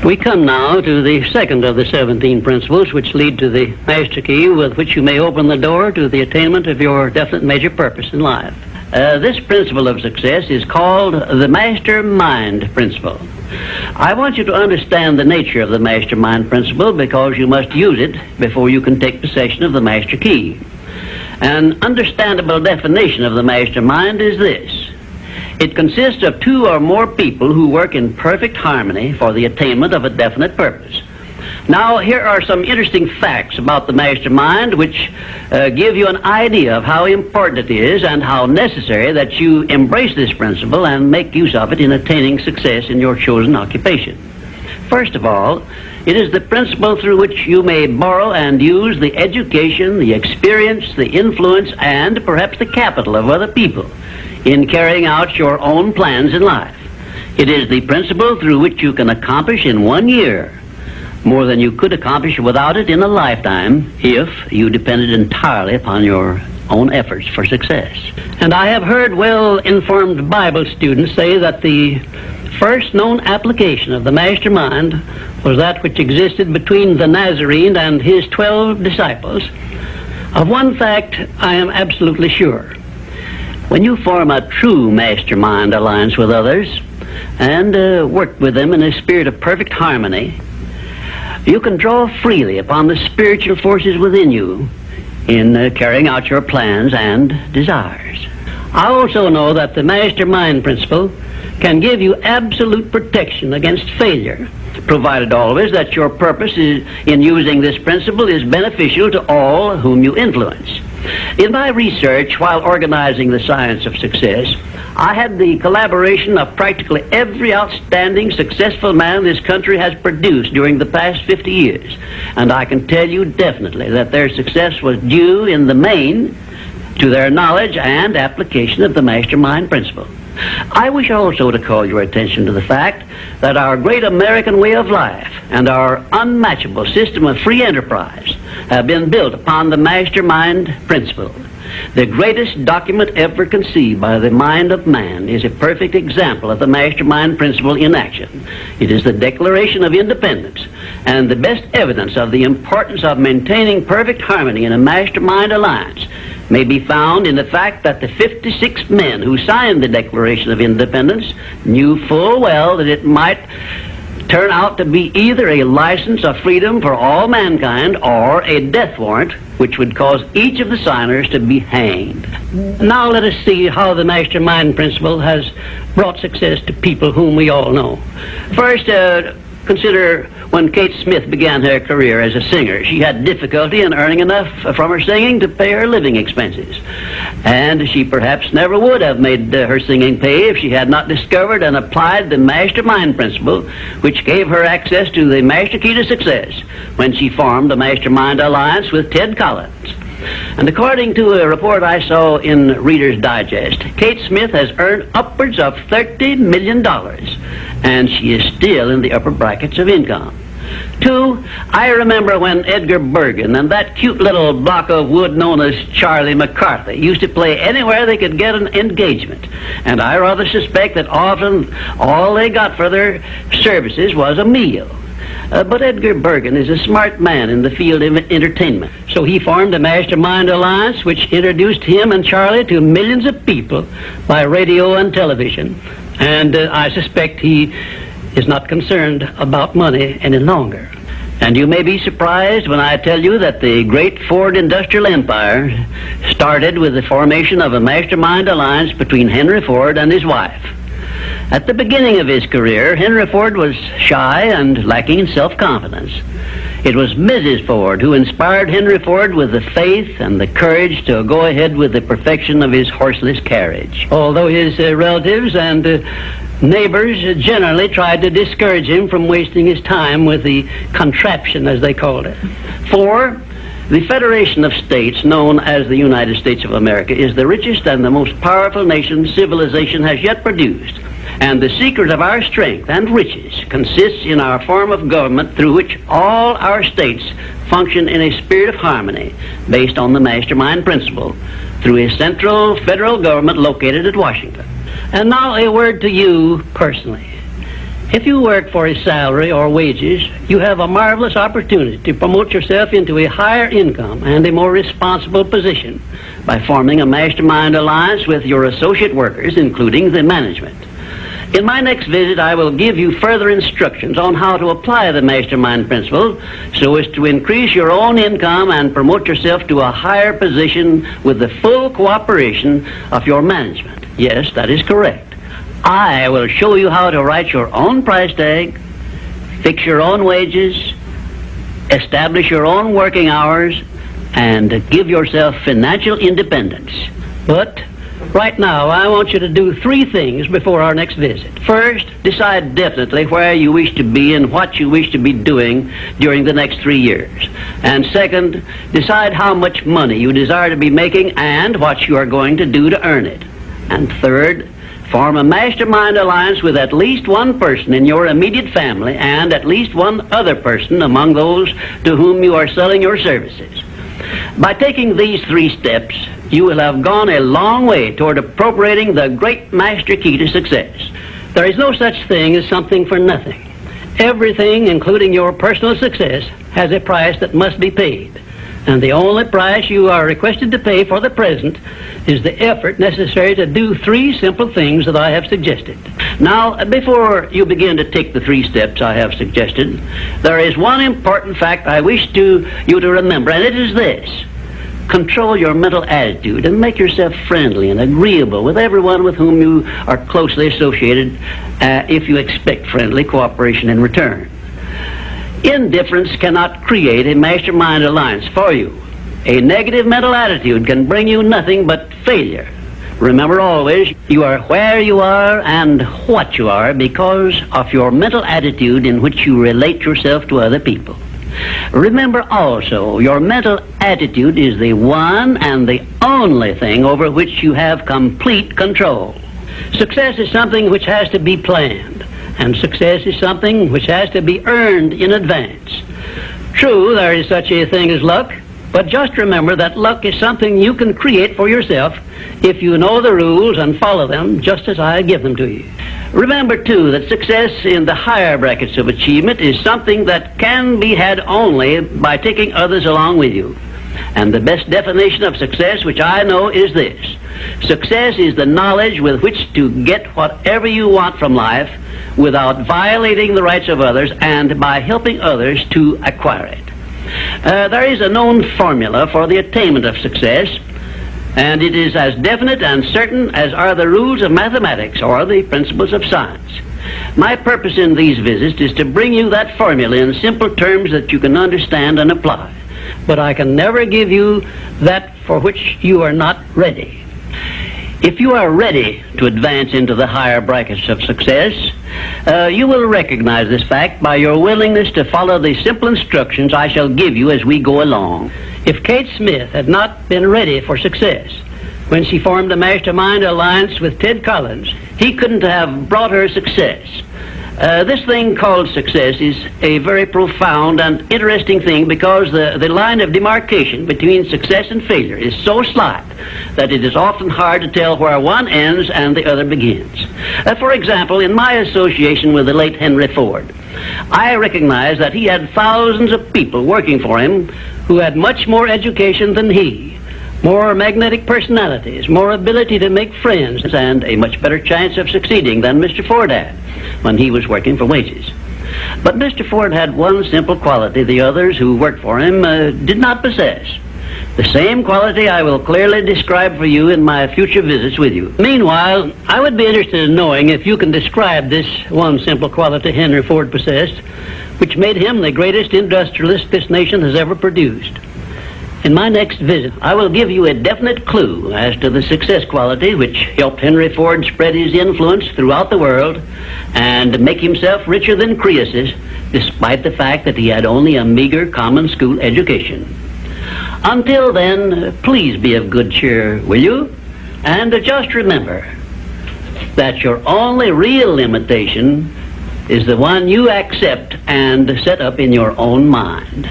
We come now to the second of the 17 principles which lead to the master key with which you may open the door to the attainment of your definite major purpose in life. This principle of success is called the mastermind principle. I want you to understand the nature of the mastermind principle because you must use it before you can take possession of the master key. An understandable definition of the mastermind is this. It consists of two or more people who work in perfect harmony for the attainment of a definite purpose. Now, here are some interesting facts about the mastermind which give you an idea of how important it is and how necessary that you embrace this principle and make use of it in attaining success in your chosen occupation. First of all, it is the principle through which you may borrow and use the education, the experience, the influence, and perhaps the capital of other people in carrying out your own plans in life. It is the principle through which you can accomplish in 1 year more than you could accomplish without it in a lifetime if you depended entirely upon your own efforts for success. And I have heard well-informed Bible students say that the first known application of the mastermind was that which existed between the Nazarene and his 12 disciples. Of one fact I am absolutely sure. When you form a true mastermind alliance with others and work with them in a spirit of perfect harmony, you can draw freely upon the spiritual forces within you in carrying out your plans and desires. I also know that the mastermind principle can give you absolute protection against failure, provided always that your purpose in using this principle is beneficial to all whom you influence. In my research while organizing the science of success, I had the collaboration of practically every outstanding successful man this country has produced during the past 50 years. And I can tell you definitely that their success was due in the main to their knowledge and application of the mastermind principle. I wish also to call your attention to the fact that our great American way of life and our unmatchable system of free enterprise have been built upon the mastermind principle. The greatest document ever conceived by the mind of man is a perfect example of the mastermind principle in action. It is the Declaration of Independence, and the best evidence of the importance of maintaining perfect harmony in a mastermind alliance may be found in the fact that the 56 men who signed the Declaration of Independence knew full well that it might turn out to be either a license of freedom for all mankind or a death warrant which would cause each of the signers to be hanged. Now let us see how the mastermind principle has brought success to people whom we all know. First, consider when Kate Smith began her career as a singer. She had difficulty in earning enough from her singing to pay her living expenses. And she perhaps never would have made her singing pay if she had not discovered and applied the mastermind principle, which gave her access to the master key to success when she formed a mastermind alliance with Ted Collins. And according to a report I saw in Reader's Digest, Kate Smith has earned upwards of $30 million, and she is still in the upper brackets of income. 2, I remember when Edgar Bergen and that cute little block of wood known as Charlie McCarthy used to play anywhere they could get an engagement. And I rather suspect that often all they got for their services was a meal. But Edgar Bergen is a smart man in the field of entertainment. So he formed a mastermind alliance which introduced him and Charlie to millions of people by radio and television. And I suspect he is not concerned about money any longer. And you may be surprised when I tell you that the great Ford industrial empire started with the formation of a mastermind alliance between Henry Ford and his wife. At the beginning of his career, Henry Ford was shy and lacking in self-confidence. It was Mrs. Ford who inspired Henry Ford with the faith and the courage to go ahead with the perfection of his horseless carriage. Although his relatives and neighbors generally tried to discourage him from wasting his time with the contraption, as they called it. 4, the Federation of States, known as the United States of America, is the richest and the most powerful nation civilization has yet produced. And the secret of our strength and riches consists in our form of government through which all our states function in a spirit of harmony based on the mastermind principle through a central federal government located at Washington. And now a word to you personally. If you work for a salary or wages, you have a marvelous opportunity to promote yourself into a higher income and a more responsible position by forming a mastermind alliance with your associate workers, including the management. In my next visit, I will give you further instructions on how to apply the mastermind principle so as to increase your own income and promote yourself to a higher position with the full cooperation of your management. Yes, that is correct. I will show you how to write your own price tag, fix your own wages, establish your own working hours, and give yourself financial independence. But right now, I want you to do 3 things before our next visit. First, decide definitely where you wish to be and what you wish to be doing during the next 3 years. And second, decide how much money you desire to be making and what you are going to do to earn it. And third, form a mastermind alliance with at least one person in your immediate family and at least one other person among those to whom you are selling your services. By taking these 3 steps, you will have gone a long way toward appropriating the great master key to success. There is no such thing as something for nothing. Everything, including your personal success, has a price that must be paid. And the only price you are requested to pay for the present is the effort necessary to do 3 simple things that I have suggested. Now, before you begin to take the 3 steps I have suggested, there is one important fact I wish you to remember, and it is this. Control your mental attitude and make yourself friendly and agreeable with everyone with whom you are closely associated if you expect friendly cooperation in return. Indifference cannot create a mastermind alliance for you. A negative mental attitude can bring you nothing but failure. Remember always, you are where you are and what you are because of your mental attitude in which you relate yourself to other people. Remember also, your mental attitude is the one and the only thing over which you have complete control. Success is something which has to be planned, and success is something which has to be earned in advance. True, there is such a thing as luck, but just remember that luck is something you can create for yourself if you know the rules and follow them just as I give them to you. Remember, too, that success in the higher brackets of achievement is something that can be had only by taking others along with you. And the best definition of success, which I know, is this. Success is the knowledge with which to get whatever you want from life without violating the rights of others and by helping others to acquire it. There is a known formula for the attainment of success, and it is as definite and certain as are the rules of mathematics or the principles of science. My purpose in these visits is to bring you that formula in simple terms that you can understand and apply. But I can never give you that for which you are not ready. If you are ready to advance into the higher brackets of success, you will recognize this fact by your willingness to follow the simple instructions I shall give you as we go along. If Kate Smith had not been ready for success when she formed a mastermind alliance with Ted Collins, he couldn't have brought her success. This thing called success is a very profound and interesting thing because the line of demarcation between success and failure is so slight that it is often hard to tell where one ends and the other begins. For example, in my association with the late Henry Ford, I recognize that he had thousands of people working for him who had much more education than he, more magnetic personalities, more ability to make friends, and a much better chance of succeeding than Mr. Ford had when he was working for wages. But Mr. Ford had one simple quality the others who worked for him did not possess. The same quality I will clearly describe for you in my future visits with you. Meanwhile, I would be interested in knowing if you can describe this one simple quality Henry Ford possessed, which made him the greatest industrialist this nation has ever produced. In my next visit, I will give you a definite clue as to the success quality which helped Henry Ford spread his influence throughout the world and make himself richer than Croesus, despite the fact that he had only a meager common school education. Until then, please be of good cheer, will you? And just remember that your only real limitation is the one you accept and set up in your own mind.